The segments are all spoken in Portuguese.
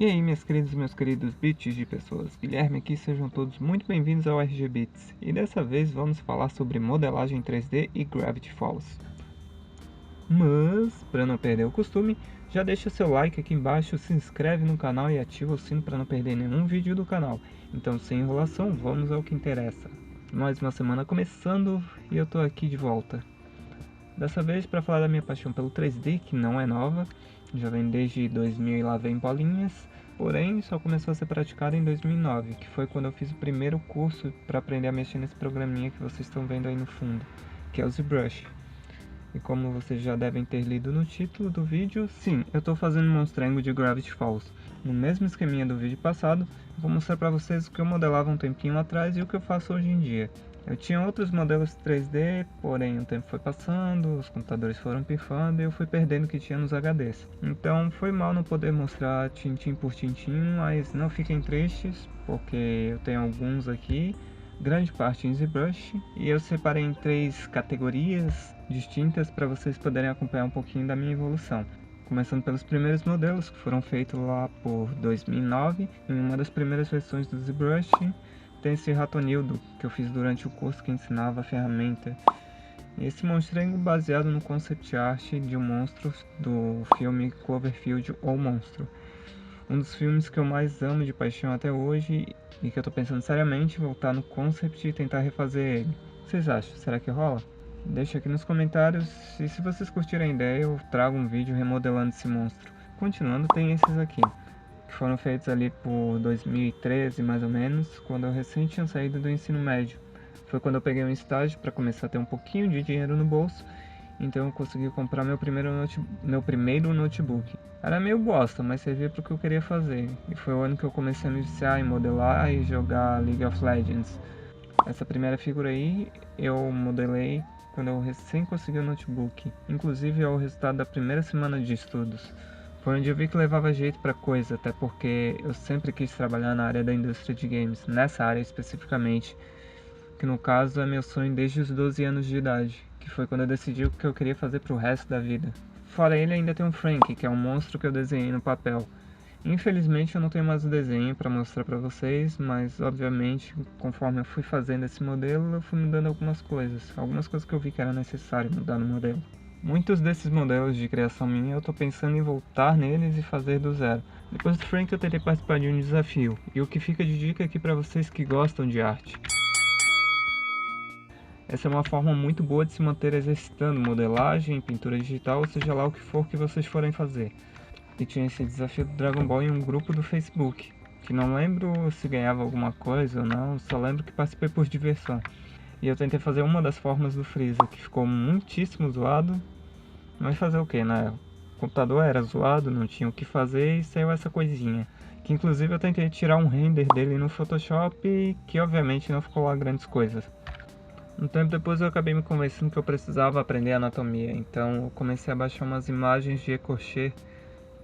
E aí, minhas queridas e meus queridos bits de pessoas, Guilherme aqui, sejam todos muito bem-vindos ao RG Bits. E dessa vez vamos falar sobre modelagem 3D e Gravity Falls. Mas, para não perder o costume, já deixa seu like aqui embaixo, se inscreve no canal e ativa o sino para não perder nenhum vídeo do canal. Então, sem enrolação, vamos ao que interessa. Mais uma semana começando e eu tô aqui de volta. Dessa vez para falar da minha paixão pelo 3D, que não é nova, já vem desde 2000 e lá vem bolinhas, porém só começou a ser praticado em 2009, que foi quando eu fiz o primeiro curso para aprender a mexer nesse programinha que vocês estão vendo aí no fundo, que é o ZBrush. E como vocês já devem ter lido no título do vídeo, sim, eu estou fazendo um monstrengo de Gravity Falls. No mesmo esqueminha do vídeo passado, vou mostrar para vocês o que eu modelava um tempinho atrás e o que eu faço hoje em dia. Eu tinha outros modelos 3D, porém o tempo foi passando, os computadores foram pifando e eu fui perdendo o que tinha nos HDs. Então foi mal não poder mostrar tintim por tintim, mas não fiquem tristes, porque eu tenho alguns aqui, grande parte em ZBrush, e eu separei em 3 categorias distintas para vocês poderem acompanhar um pouquinho da minha evolução. Começando pelos primeiros modelos que foram feitos lá por 2009, em uma das primeiras versões do ZBrush. Tem esse Ratonildo que eu fiz durante o curso que ensinava a ferramenta. E esse monstrengo baseado no concept art de um monstro do filme Cloverfield ou Monstro. Um dos filmes que eu mais amo de paixão até hoje e que eu tô pensando seriamente em voltar no concept e tentar refazer ele. O que vocês acham? Será que rola? Deixa aqui nos comentários e se vocês curtirem a ideia eu trago um vídeo remodelando esse monstro. Continuando, tem esses aqui, que foram feitos ali por 2013 mais ou menos, quando eu recém tinha saído do ensino médio. Foi quando eu peguei um estágio para começar a ter um pouquinho de dinheiro no bolso, então eu consegui comprar meu primeiro notebook. Era meio bosta, mas servia para o que eu queria fazer, e foi o ano que eu comecei a me viciar em modelar e jogar League of Legends. Essa primeira figura aí eu modelei quando eu recém consegui o notebook, inclusive é o resultado da primeira semana de estudos. Foi onde eu vi que levava jeito pra coisa, até porque eu sempre quis trabalhar na área da indústria de games, nessa área especificamente, que no caso é meu sonho desde os 12 anos de idade, que foi quando eu decidi o que eu queria fazer pro resto da vida. Fora ele ainda tem um Frank, que é um monstro que eu desenhei no papel. Infelizmente eu não tenho mais o desenho para mostrar para vocês, mas obviamente conforme eu fui fazendo esse modelo eu fui mudando algumas coisas que eu vi que era necessário mudar no modelo. Muitos desses modelos de criação minha eu estou pensando em voltar neles e fazer do zero. Depois do Frank eu tentei participar de um desafio, e o que fica de dica aqui para vocês que gostam de arte. Essa é uma forma muito boa de se manter exercitando modelagem, pintura digital, ou seja lá o que for que vocês forem fazer. E tinha esse desafio do Dragon Ball em um grupo do Facebook, que não lembro se ganhava alguma coisa ou não, só lembro que participei por diversão. E eu tentei fazer uma das formas do Freeza, que ficou muitíssimo zoado, mas fazer o que, né? O computador era zoado, não tinha o que fazer e saiu essa coisinha. Que inclusive eu tentei tirar um render dele no Photoshop, que obviamente não ficou lá grandes coisas. Um tempo depois eu acabei me convencendo que eu precisava aprender anatomia, então eu comecei a baixar umas imagens de Ecocher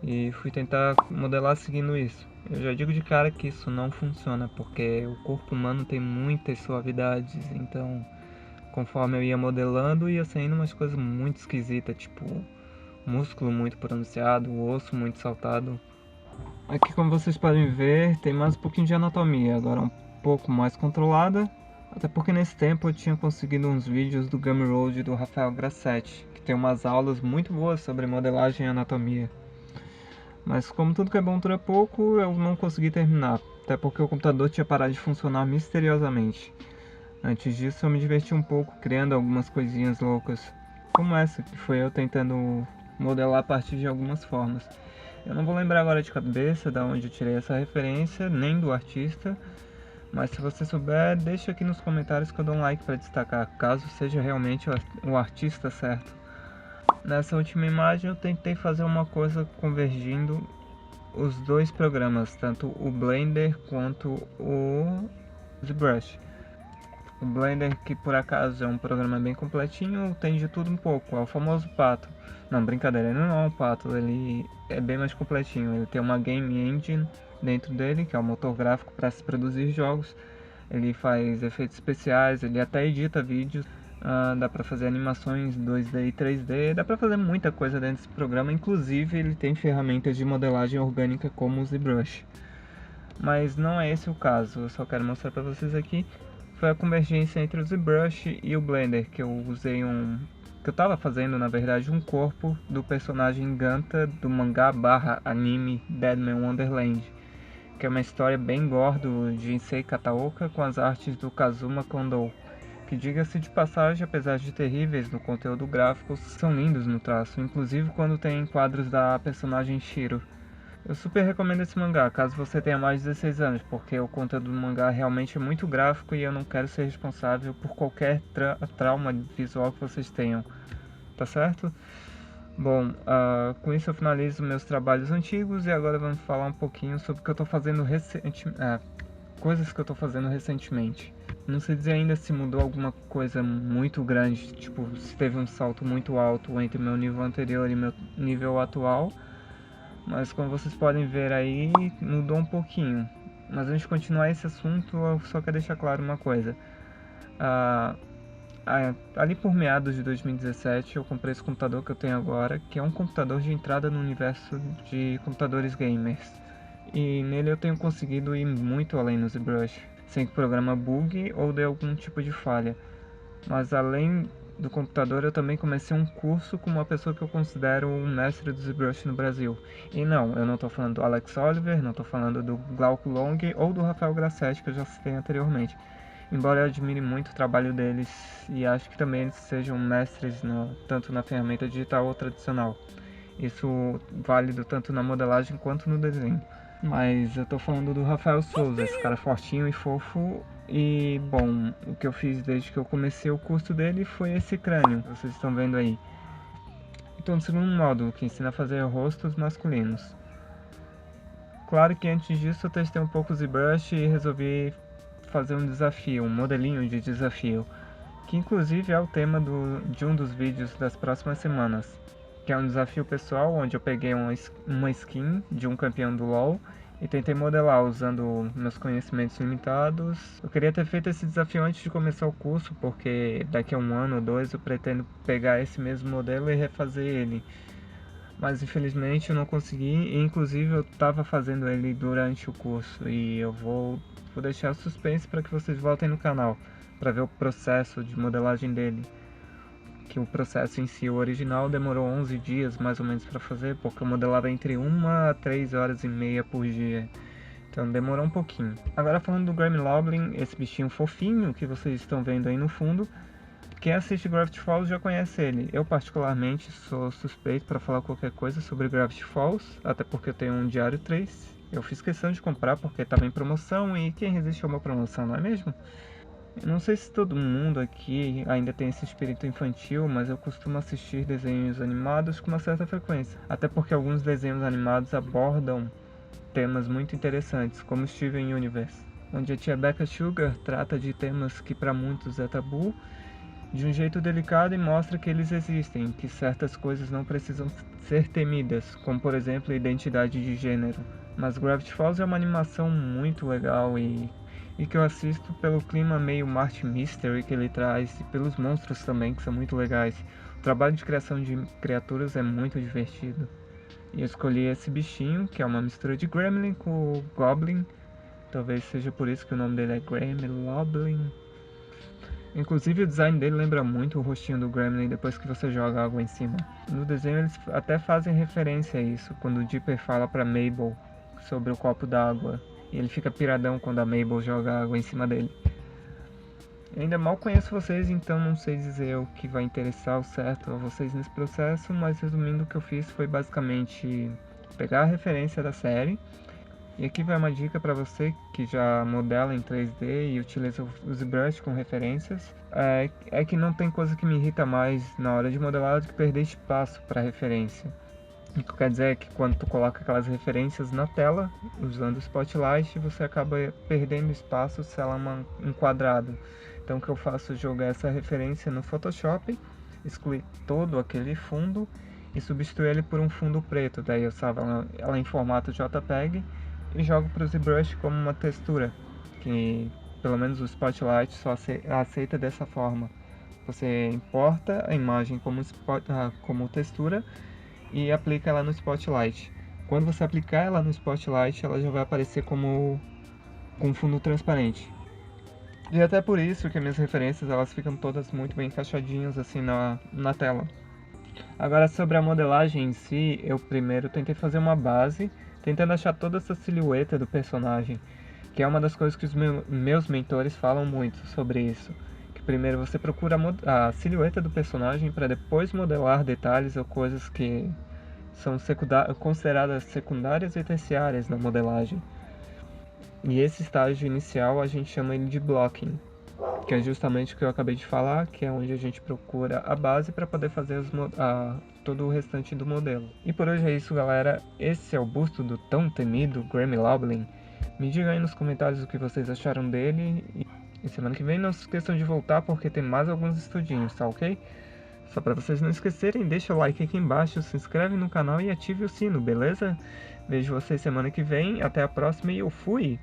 e fui tentar modelar seguindo isso. Eu já digo de cara que isso não funciona, porque o corpo humano tem muitas suavidades, então conforme eu ia modelando ia saindo umas coisas muito esquisitas, tipo músculo muito pronunciado, osso muito saltado. Aqui, como vocês podem ver, tem mais um pouquinho de anatomia, agora um pouco mais controlada, até porque nesse tempo eu tinha conseguido uns vídeos do Gumroad do Rafael Grassetti, que tem umas aulas muito boas sobre modelagem e anatomia. Mas como tudo que é bom dura pouco, eu não consegui terminar, até porque o computador tinha parado de funcionar misteriosamente. Antes disso eu me diverti um pouco criando algumas coisinhas loucas, como essa, que foi eu tentando modelar a partir de algumas formas. Eu não vou lembrar agora de cabeça de onde eu tirei essa referência, nem do artista, mas se você souber, deixa aqui nos comentários que eu dou um like para destacar, caso seja realmente o artista certo. Nessa última imagem eu tentei fazer uma coisa convergindo os dois programas, tanto o Blender quanto o ZBrush. O Blender, que por acaso é um programa bem completinho, tem de tudo um pouco, é o famoso pato. Não, brincadeira, ele não é um pato, ele é bem mais completinho. Ele tem uma Game Engine dentro dele, que é o motor gráfico para se produzir jogos. Ele faz efeitos especiais, ele até edita vídeos. Dá pra fazer animações 2D e 3D, dá pra fazer muita coisa dentro desse programa, inclusive ele tem ferramentas de modelagem orgânica como o ZBrush. Mas não é esse o caso, eu só quero mostrar pra vocês aqui, foi a convergência entre o ZBrush e o Blender, que eu usei que eu tava fazendo na verdade um corpo do personagem Ganta do mangá / anime Deadman Wonderland, que é uma história bem gore do Jinsei Kataoka com as artes do Kazuma Kondo, que, diga-se de passagem, apesar de terríveis no conteúdo gráfico, são lindos no traço, inclusive quando tem quadros da personagem Shiro. Eu super recomendo esse mangá, caso você tenha mais de 16 anos, porque o conteúdo do mangá realmente é muito gráfico e eu não quero ser responsável por qualquer trauma visual que vocês tenham, tá certo? Bom, com isso eu finalizo meus trabalhos antigos e agora vamos falar um pouquinho sobre o que eu estou fazendo coisas que eu estou fazendo recentemente. Não sei dizer ainda se mudou alguma coisa muito grande, tipo, se teve um salto muito alto entre meu nível anterior e meu nível atual, mas como vocês podem ver aí, mudou um pouquinho. Mas antes de continuar esse assunto, eu só quero deixar claro uma coisa. Ali por meados de 2017 eu comprei esse computador que eu tenho agora, que é um computador de entrada no universo de computadores gamers. E nele eu tenho conseguido ir muito além no ZBrush, sem que o programa bugue ou dê algum tipo de falha. Mas além do computador, eu também comecei um curso com uma pessoa que eu considero um mestre do ZBrush no Brasil. E não, eu não estou falando do Alex Oliver, não estou falando do Glauco Long ou do Rafael Grassetti, que eu já citei anteriormente. Embora eu admire muito o trabalho deles e acho que também eles sejam mestres tanto na ferramenta digital ou tradicional. Isso válido tanto na modelagem quanto no desenho. Mas eu tô falando do Rafael Souza, esse cara fortinho e fofo. E bom, o que eu fiz desde que eu comecei o curso dele foi esse crânio, que vocês estão vendo aí. Então, no segundo módulo, que ensina a fazer rostos masculinos. Claro que antes disso eu testei um pouco o ZBrush e resolvi fazer um desafio, um modelinho de desafio, que inclusive é o tema de um dos vídeos das próximas semanas, que é um desafio pessoal onde eu peguei uma skin de um campeão do LoL e tentei modelar usando meus conhecimentos limitados. Eu queria ter feito esse desafio antes de começar o curso, porque daqui a 1 ano ou 2 eu pretendo pegar esse mesmo modelo e refazer ele. Mas infelizmente eu não consegui, e inclusive eu estava fazendo ele durante o curso e eu vou deixar suspense para que vocês voltem no canal para ver o processo de modelagem dele. Que o processo em si, o original, demorou 11 dias mais ou menos para fazer, porque eu modelava entre 1 a 3 horas e meia por dia. Então demorou um pouquinho. Agora falando do Grammy Loblin, esse bichinho fofinho que vocês estão vendo aí no fundo. Quem assiste Gravity Falls já conhece ele. Eu particularmente sou suspeito para falar qualquer coisa sobre Gravity Falls, até porque eu tenho um Diário 3. Eu fiz questão de comprar porque estava em promoção e quem resiste a uma promoção, não é mesmo? Eu não sei se todo mundo aqui ainda tem esse espírito infantil, mas eu costumo assistir desenhos animados com uma certa frequência. Até porque alguns desenhos animados abordam temas muito interessantes, como Steven Universe, onde a tia Becca Sugar trata de temas que para muitos é tabu, de um jeito delicado e mostra que eles existem, que certas coisas não precisam ser temidas, como por exemplo a identidade de gênero. Mas Gravity Falls é uma animação muito legal e que eu assisto pelo clima meio Martin Mystery que ele traz e pelos monstros também, que são muito legais. O trabalho de criação de criaturas é muito divertido. E eu escolhi esse bichinho, que é uma mistura de Gremlin com o Goblin. Talvez seja por isso que o nome dele é Gremlin Loblin. Inclusive o design dele lembra muito o rostinho do Gremlin depois que você joga água em cima. No desenho eles até fazem referência a isso, quando o Dipper fala pra Mabel sobre o copo d'água. E ele fica piradão quando a Mabel joga água em cima dele. Eu ainda mal conheço vocês, então não sei dizer o que vai interessar o certo a vocês nesse processo, mas resumindo, o que eu fiz foi basicamente pegar a referência da série. E aqui vai uma dica para você que já modela em 3D e utiliza o ZBrush com referências. É que não tem coisa que me irrita mais na hora de modelar do que perder espaço para referência. O que quer dizer é que quando tu coloca aquelas referências na tela, usando o Spotlight, você acaba perdendo espaço se ela é um quadrado. Então o que eu faço é jogar essa referência no Photoshop, excluir todo aquele fundo e substituir ele por um fundo preto. Daí eu salvo ela em formato JPEG e jogo para o ZBrush como uma textura, que pelo menos o Spotlight só aceita dessa forma. Você importa a imagem como textura e aplica ela no Spotlight. Quando você aplicar ela no Spotlight, ela já vai aparecer com fundo transparente. E até por isso que as minhas referências elas ficam todas muito bem encaixadinhas assim na tela. Agora sobre a modelagem em si, eu primeiro tentei fazer uma base, tentando achar toda essa silhueta do personagem, que é uma das coisas que os meus mentores falam muito sobre isso. Que primeiro você procura a silhueta do personagem para depois modelar detalhes ou coisas que são consideradas secundárias e terciárias na modelagem. E esse estágio inicial a gente chama ele de blocking, que é justamente o que eu acabei de falar, que é onde a gente procura a base para poder fazer todo o restante do modelo. E por hoje é isso, galera. Esse é o busto do tão temido Grammy Loblin. Me digam aí nos comentários o que vocês acharam dele. E semana que vem não se esqueçam de voltar porque tem mais alguns estudinhos, tá ok? Só para vocês não esquecerem, deixa o like aqui embaixo, se inscreve no canal e ative o sino, beleza? Vejo vocês semana que vem, até a próxima e eu fui!